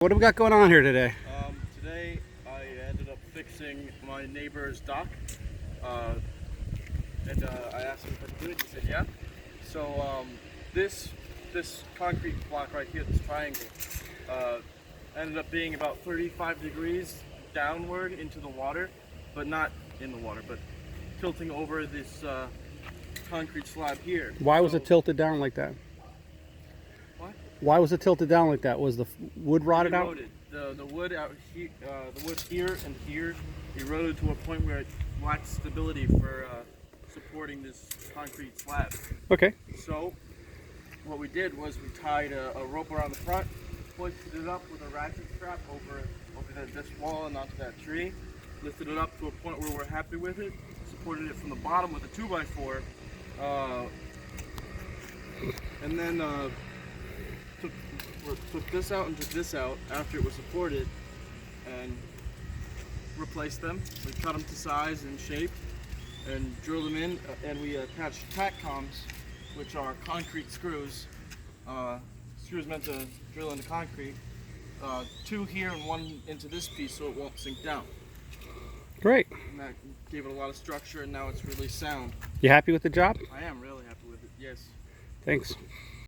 What do we got going on here today? Today I ended up fixing my neighbor's dock, and I asked him if I could do it. He said yeah. So this concrete block right here, this triangle, ended up being about 35 degrees downward into the water, but not in the water, but tilting over this concrete slab here. Why was it tilted down like that? What? Why was it tilted down like that? Was the wood rotted out? Eroded. The wood out here, the wood here and here eroded to a point where it lacked stability for supporting this concrete slab. Okay. So what we did was we tied a rope around the front, hoisted it up with a ratchet strap over this wall and onto that tree, lifted it up to a point where we're happy with it, supported it from the bottom with a 2x4, and then took this out and took this out after it was supported and replaced them. We cut them to size and shape and drilled them in, and we attached tack coms, which are concrete screws. Screws meant to drill into concrete. 2 here and 1 into this piece so it won't sink down. Great. And that gave it a lot of structure, and now it's really sound. You happy with the job? I am really happy with it, yes. Thanks.